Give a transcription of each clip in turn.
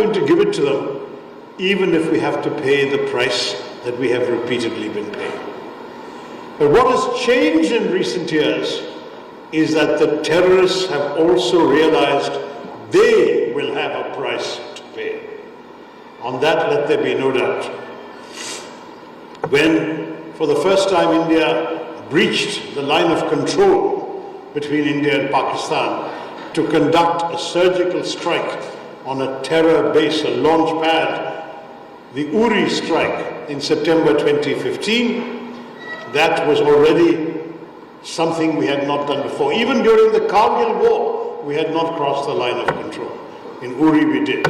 going to give it to them, even if we have to pay the price that we have repeatedly been paying. But what has changed in recent years is that the terrorists have also realized they will have a price to pay. On that, let there be no doubt. When, for the first time, India breached the line of control between India and Pakistan to conduct a surgical strike on a terror base, a launch pad, the Uri strike in September 2015, that was already something we had not done before. Even during the Kargil war, we had not crossed the line of control. In Uri we did.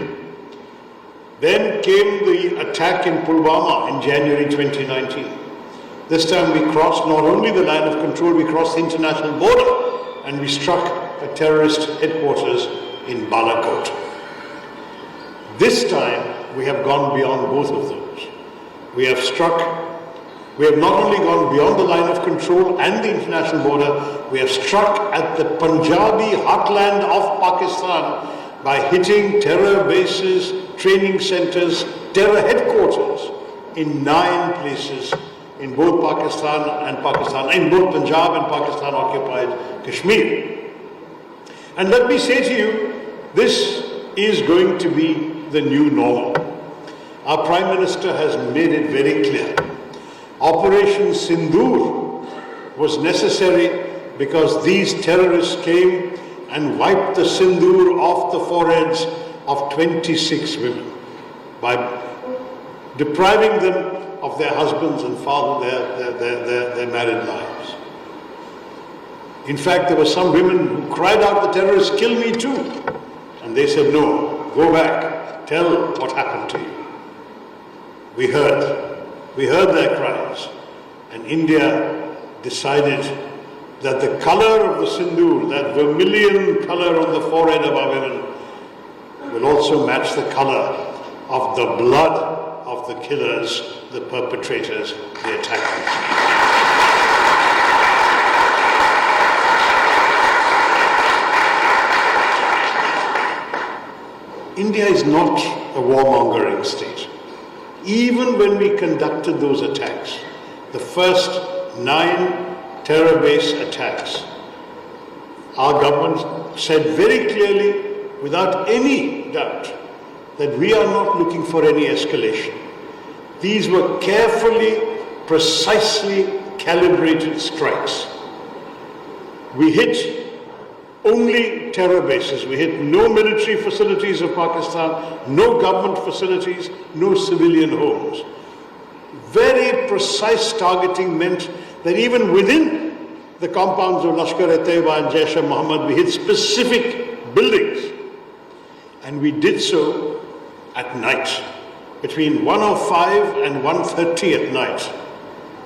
Then came the attack in Pulwama in January 2019. This time we crossed not only the line of control, we crossed the international border and we struck a terrorist headquarters in Balakot. This time we have gone beyond both of those. We have not only gone beyond the line of control and the international border, we have struck at the Punjabi heartland of Pakistan by hitting terror bases, training centers, terror headquarters in 9 places in both in both Punjab and Pakistan occupied Kashmir. And let me say to you, this is going to be the new normal. Our Prime Minister has made it very clear. Operation Sindoor was necessary because these terrorists came and wiped the sindoor off the foreheads of 26 women by depriving them of their husbands and their married lives. In fact, there were some women who cried out, "The terrorists, kill me too." And they said, "No, go back, tell what happened to you." We heard their cries, and India decided that the color of the sindoor, that vermilion color on the forehead of our women, will also match the color of the blood of the killers, the perpetrators, the attackers. India is not a warmongering state. Even when we conducted those attacks, the first 9 terror base attacks, our government said very clearly, without any doubt, that we are not looking for any escalation. These were carefully, precisely calibrated strikes. We hit only terror bases. We hit no military facilities of Pakistan, no government facilities, no civilian homes. Very precise targeting meant that even within the compounds of Lashkar-e-Taiba and Jaish-e-Mohammed, we hit specific buildings. And we did so at night, between 1:05 and 1:30 at night.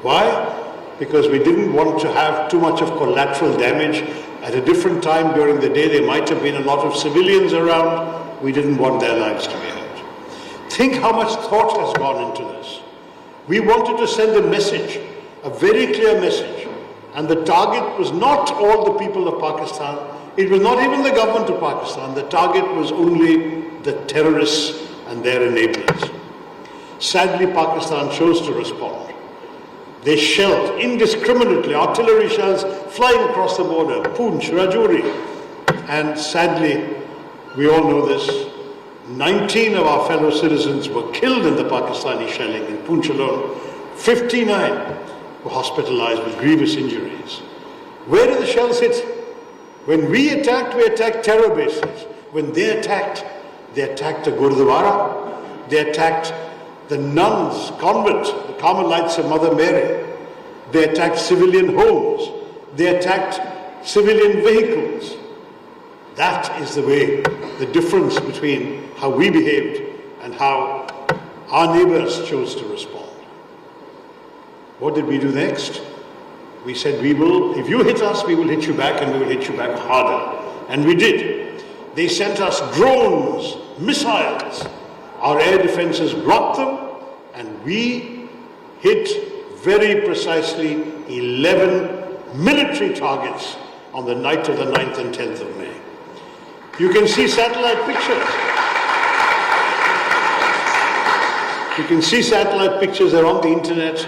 Why? Because we didn't want to have too much of collateral damage. At a different time during the day, there might have been a lot of civilians around. We didn't want their lives to be hurt. Think how much thought has gone into this. We wanted to send a message, a very clear message. And the target was not all the people of Pakistan. It was not even the government of Pakistan. The target was only the terrorists and their enablers. Sadly, Pakistan chose to respond. They shelled indiscriminately, artillery shells flying across the border, Poonch, Rajouri. And sadly, we all know this, 19 of our fellow citizens were killed in the Pakistani shelling in Poonch alone. 59 were hospitalized with grievous injuries. Where did the shells hit? When we attacked terror bases. When they attacked a Gurdwara, they attacked the nuns' convent, the Carmelites of Mother Mary. They attacked civilian homes. They attacked civilian vehicles. That is the way, the difference between how we behaved and how our neighbors chose to respond. What did we do next? We said, if you hit us, we will hit you back, and we will hit you back harder. And we did. They sent us drones, missiles. Our air defenses blocked them, and we hit very precisely 11 military targets on the night of the 9th and 10th of May. You can see satellite pictures. You can see satellite pictures, they're on the internet,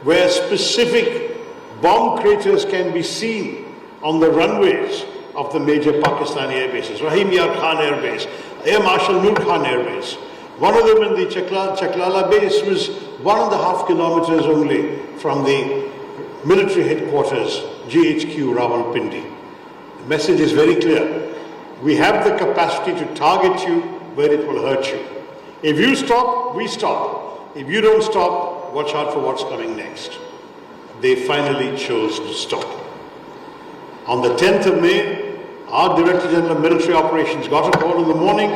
where specific bomb craters can be seen on the runways of the major Pakistani air bases. Rahim Yar Khan Air Base, Air Marshal Noor Khan Air Base. One of them in the Chaklala base was 1.5 kilometers only from the military headquarters, GHQ Rawalpindi. The message is very clear. We have the capacity to target you where it will hurt you. If you stop, we stop. If you don't stop, watch out for what's coming next. They finally chose to stop. On the 10th of May, our Director General of Military Operations got a call in the morning.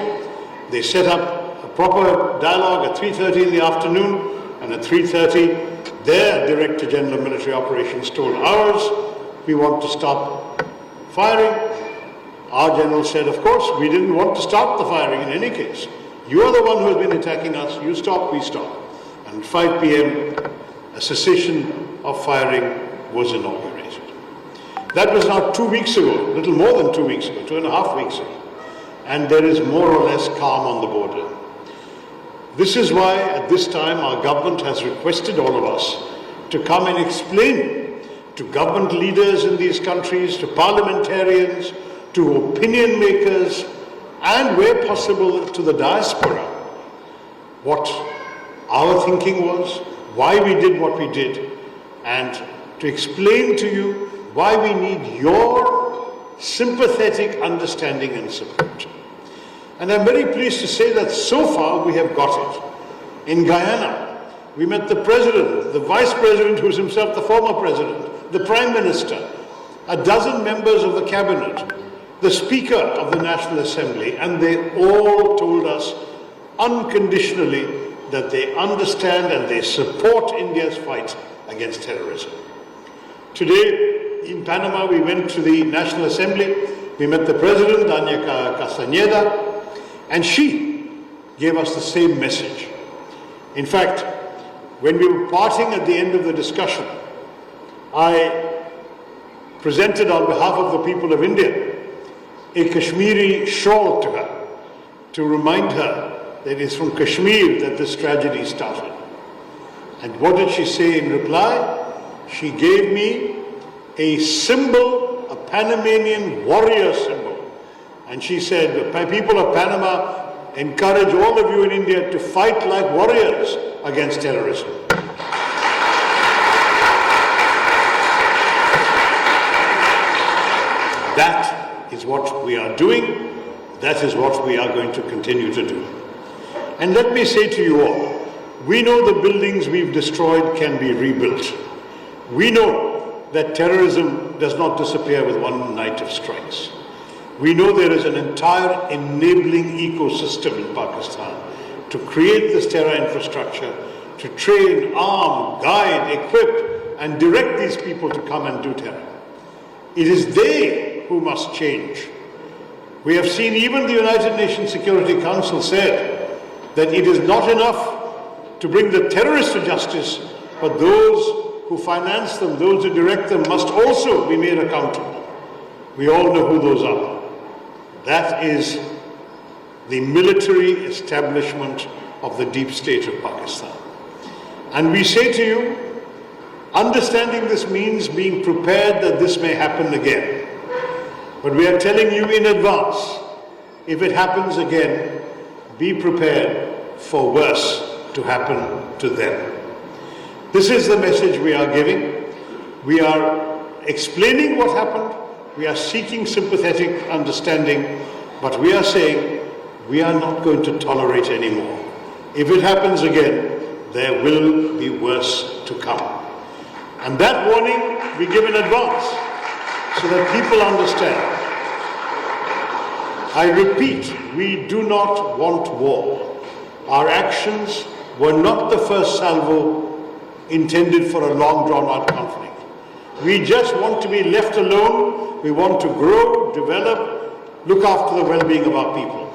They set up a proper dialogue at 3:30 in the afternoon, and at 3:30, their Director General of Military Operations told ours, we want to stop firing. Our General said, of course, we didn't want to stop the firing in any case. You are the one who has been attacking us. You stop, we stop. And at 5 p.m., a cessation of firing was inaugurated. That was now 2 weeks ago, a little more than 2 weeks ago, 2.5 weeks ago. And there is more or less calm on the border. This is why at this time our government has requested all of us to come and explain to government leaders in these countries, to parliamentarians, to opinion makers, and where possible to the diaspora, what our thinking was, why we did what we did, and to explain to you why we need your sympathetic understanding and support. And I'm very pleased to say that so far we have got it. In Guyana, we met the president, the vice president who is himself the former president, the prime minister, a dozen members of the cabinet, the Speaker of the National Assembly, and they all told us unconditionally that they understand and they support India's fight against terrorism. Today, in Panama, we went to the National Assembly, we met the President, Dania Castañeda, and she gave us the same message. In fact, when we were parting at the end of the discussion, I presented on behalf of the people of India a Kashmiri shawl to her, to remind her that it's from Kashmir that this tragedy started. And what did she say in reply? She gave me a symbol, a Panamanian warrior symbol. And she said, the people of Panama encourage all of you in India to fight like warriors against terrorism. That is what we are doing. That is what we are going to continue to do. And let me say to you all, we know the buildings we've destroyed can be rebuilt. We know that terrorism does not disappear with one night of strikes. We know there is an entire enabling ecosystem in Pakistan to create this terror infrastructure, to train, arm, guide, equip, and direct these people to come and do terror. It is they who must change. We have seen even the United Nations Security Council said that it is not enough to bring the terrorists to justice, but those who finance them, those who direct them, must also be made accountable. We all know who those are. That is the military establishment of the deep state of Pakistan. And we say to you, understanding this means being prepared that this may happen again. But we are telling you in advance, if it happens again, be prepared for worse to happen to them. This is the message we are giving. We are explaining what happened. We are seeking sympathetic understanding, but we are saying we are not going to tolerate anymore. If it happens again, there will be worse to come. And that warning we give in advance so that people understand. I repeat, we do not want war. Our actions were not the first salvo intended for a long drawn-out conflict. We just want to be left alone. We want to grow, develop, look after the well-being of our people.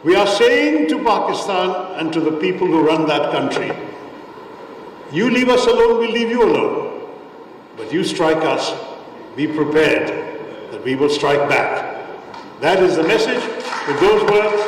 We are saying to Pakistan and to the people who run that country, you leave us alone, we'll leave you alone. But you strike us, be prepared that we will strike back. That is the message. With those words,